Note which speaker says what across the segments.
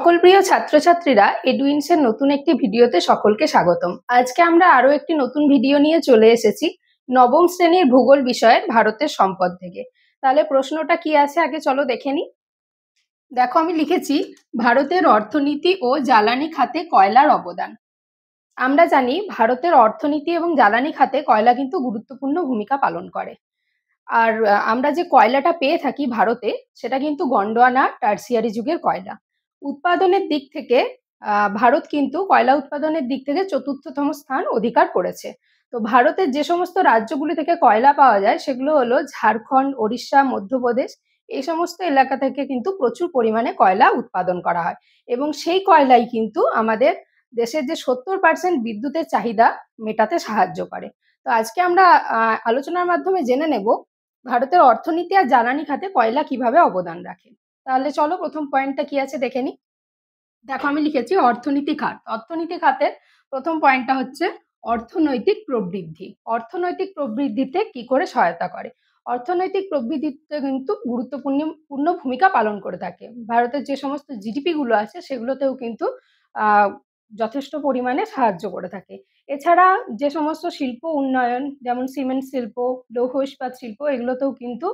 Speaker 1: সকল প্রিয় ছাত্রছাত্রীরা এডুইন্সের নতুন একটি ভিডিওতে সকলকে স্বাগতম। আজকে আমরা আরো একটি নতুন ভিডিও নিয়ে চলে এসেছি নবম শ্রেণীর ভূগোল বিষয়ের ভারতের সম্পদ থেকে। তাহলে প্রশ্নটা কি আছে আগে চলো দেখে নিই। দেখো আমি লিখেছি ভারতের অর্থনীতি ও জ্বালানি খাতে কয়লার অবদান। আমরা জানি ভারতের অর্থনীতি এবং জ্বালানি খাতে কয়লা কিন্তু গুরুত্বপূর্ণ ভূমিকা পালন করে। আর আমরা যে কয়লাটা পেয়ে থাকি ভারতে সেটা কিন্তু গন্ডোয়ানা টার্সিয়ারি যুগের কয়লা। উৎপাদনের দিক থেকে ভারত কিন্তু কয়লা উৎপাদনের দিক থেকে ৪র্থতম স্থান অধিকার করেছে। তো ভারতের যে সমস্ত রাজ্যগুলি থেকে কয়লা পাওয়া যায় সেগুলো হলো ঝাড়খণ্ড, ওড়িশা, মধ্যপ্রদেশ। এই সমস্ত এলাকা থেকে কিন্তু প্রচুর পরিমাণে কয়লা উৎপাদন করা হয় এবং সেই কয়লাই কিন্তু আমাদের দেশের যে ৭০% বিদ্যুতের চাহিদা মেটাতে সাহায্য করে। তো আজকে আমরা আলোচনার মাধ্যমে জেনে নেব ভারতের অর্থনীতি আর জ্বালানি খাতে কয়লা কিভাবে অবদান রাখে। তাহলে চলো প্রথম পয়েন্টটা কি আছে দেখে নিই। দেখো আমি লিখেছি অর্থনীতি খাত। অর্থনীতি খাতের প্রথম পয়েন্টটা হচ্ছে অর্থনৈতিক প্রবৃদ্ধি। অর্থনৈতিক প্রবৃদ্ধিতে কি করে সহায়তা করে? অর্থনৈতিক প্রবৃদ্ধিতে কিন্তু গুরুত্বপূর্ণ ভূমিকা পালন করে থাকে। ভারতের যে সমস্ত জিডিপি গুলো আছে সেগুলোতেও কিন্তু যথেষ্ট পরিমাণে সাহায্য করে থাকে। এছাড়া যে সমস্ত শিল্প উন্নয়ন যেমন সিমেন্ট শিল্প, লৌহ ইস্পাত শিল্প এগুলোতেও কিন্তু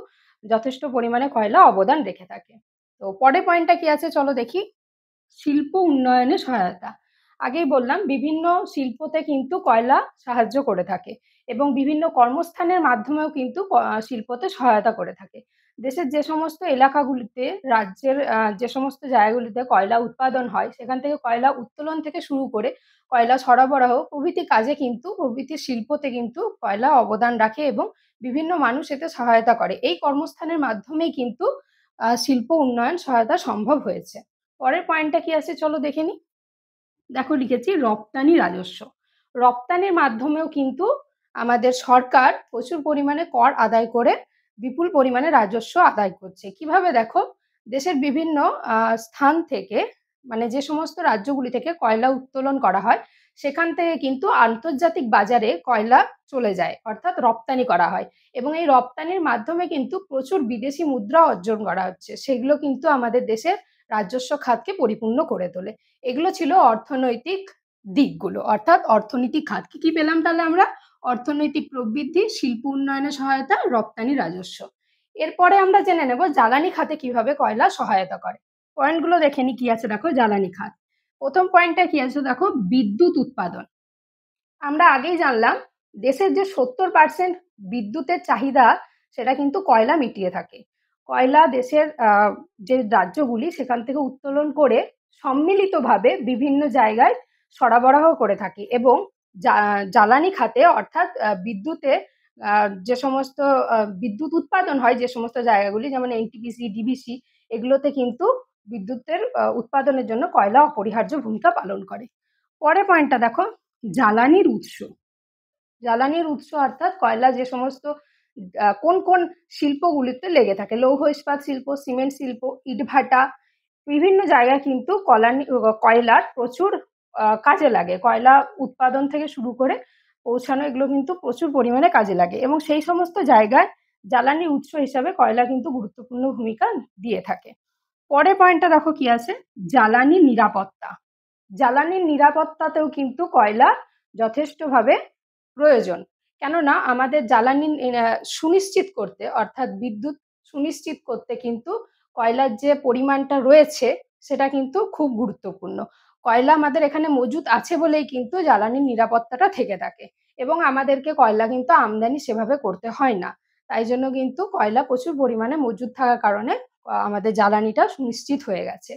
Speaker 1: যথেষ্ট পরিমাণে কয়লা অবদান রেখে থাকে। তো পরের পয়েন্টটা কি আছে চলো দেখি। শিল্প উন্নয়নে সহায়তা। আগেই বললাম বিভিন্ন শিল্পতে কিন্তু কয়লা সাহায্য করে থাকে এবং বিভিন্ন কর্মস্থানের মাধ্যমেও কিন্তু শিল্পতে সহায়তা করে থাকে। দেশের যে সমস্ত এলাকাগুলিতে রাজ্যের যে সমস্ত জায়গাগুলিতে কয়লা উৎপাদন হয় সেখান থেকে কয়লা উত্তোলন থেকে শুরু করে কয়লা সরবরাহ প্রভৃতি কাজে কিন্তু প্রভৃতি শিল্পতে কিন্তু কয়লা অবদান রাখে এবং বিভিন্ন মানুষ এতে সহায়তা করে। এই কর্মস্থানের মাধ্যমেই কিন্তু শিল্প উন্নয়ন সহায়তা সম্ভব হয়েছে। পরের পয়েন্টটা কি আছে চলো দেখে নিই। দেখো লিখেছি রপ্তানি রাজস্ব। রপ্তানির মাধ্যমেও কিন্তু আমাদের সরকার প্রচুর পরিমাণে কর আদায় করে বিপুল পরিমাণে রাজস্ব আদায় করছে। কিভাবে দেখো, দেশের বিভিন্ন স্থান থেকে মানে যে সমস্ত রাজ্যগুলি থেকে কয়লা উত্তোলন করা হয় সেখান থেকে কিন্তু আন্তর্জাতিক বাজারে কয়লা চলে যায়, অর্থাৎ রপ্তানি করা হয় এবং এই রপ্তানির মাধ্যমে কিন্তু প্রচুর বিদেশি মুদ্রা অর্জন করা হচ্ছে। সেগুলো কিন্তু আমাদের দেশের রাজস্ব খাতকে পরিপূর্ণ করে তোলে। এগুলো ছিল অর্থনৈতিক দিকগুলো, অর্থাৎ অর্থনীতি খাত। কি পেলাম তাহলে আমরা? অর্থনৈতিক প্রবৃদ্ধি, শিল্প উন্নয়নে সহায়তা, রপ্তানি রাজস্ব। এরপরে আমরা জেনে নেব জ্বালানি খাতে কিভাবে কয়লা সহায়তা করে। পয়েন্টগুলো দেখে নি কি আছে। দেখো জ্বালানি খাত প্রথম পয়েন্টটা কি আছে দেখো, বিদ্যুৎ উৎপাদন। আমরা আগেই জানলাম দেশের যে ৭০% বিদ্যুতের চাহিদা সেটা কিন্তু কয়লা মিটিয়ে থাকে। কয়লা দেশের যে রাজ্যগুলি সেখান থেকে উত্তোলন করে সম্মিলিতভাবে বিভিন্ন জায়গায় সরবরাহ করে থাকে এবং জ্বালানি খাতে অর্থাৎ বিদ্যুতে যে সমস্ত বিদ্যুৎ উৎপাদন হয় যে সমস্ত জায়গাগুলি যেমন এনটিপিসি, ডিভিসি এগুলোতে কিন্তু বিদ্যুতের উৎপাদনের জন্য কয়লা অপরিহার্য ভূমিকা পালন করে। পরের পয়েন্টটা দেখো, জ্বালানির উৎস। জ্বালানির উৎস অর্থাৎ কয়লা যে সমস্ত কোন কোন শিল্পগুলিতে লেগে থাকে, লৌহ ইস্পাত শিল্প, সিমেন্ট শিল্প, ইটভাটা বিভিন্ন জায়গায় কিন্তু কয়লার প্রচুর কাজে লাগে। কয়লা উৎপাদন থেকে শুরু করে পৌঁছানো এগুলো কিন্তু প্রচুর পরিমাণে কাজে লাগে এবং সেই সমস্ত জায়গায় জ্বালানির উৎস হিসাবে কয়লা কিন্তু গুরুত্বপূর্ণ ভূমিকা দিয়ে থাকে। পরের পয়েন্টটা দেখো কি আছে, জ্বালানি নিরাপত্তা। জ্বালানির নিরাপত্তাতেও কিন্তু কয়লা যথেষ্টভাবে প্রয়োজন। কেননা আমাদের জ্বালানি সুনিশ্চিত করতে অর্থাৎ বিদ্যুৎ সুনিশ্চিত করতে কিন্তু কয়লার যে পরিমাণটা রয়েছে সেটা কিন্তু খুব গুরুত্বপূর্ণ। কয়লা আমাদের এখানে মজুদ আছে বলেই কিন্তু জ্বালানির নিরাপত্তাটা থেকে থাকে এবং আমাদেরকে কয়লা কিন্তু আমদানি সেভাবে করতে হয় না। তাই জন্য কিন্তু কয়লা প্রচুর পরিমাণে মজুদ থাকার কারণে আমাদের জ্বালানিটা সুনিশ্চিত হয়ে গেছে।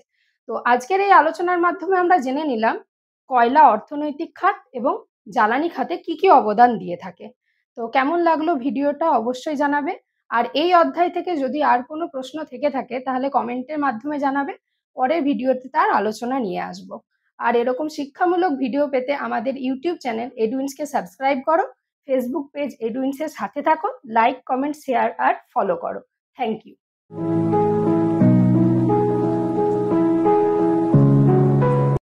Speaker 1: তো আজকের এই আলোচনার মাধ্যমে আমরা জেনে নিলাম কয়লা অর্থনৈতিক খাত এবং জ্বালানি খাতে কি কি অবদান দিয়ে থাকে। তো কেমন লাগলো ভিডিওটা অবশ্যই জানাবে। আর এই অধ্যায় থেকে যদি আর কোনো প্রশ্ন থেকে থাকে তাহলে কমেন্টের মাধ্যমে জানাবে। পরের ভিডিওতে তার আলোচনা নিয়ে আসব। আর এরকম শিক্ষামূলক ভিডিও পেতে আমাদের ইউটিউব চ্যানেল এডুইন্সকে সাবস্ক্রাইব করো, ফেসবুক পেজ এডুইন্সের সাথে থাকো, লাইক, কমেন্ট, শেয়ার আর ফলো করো। Thank you.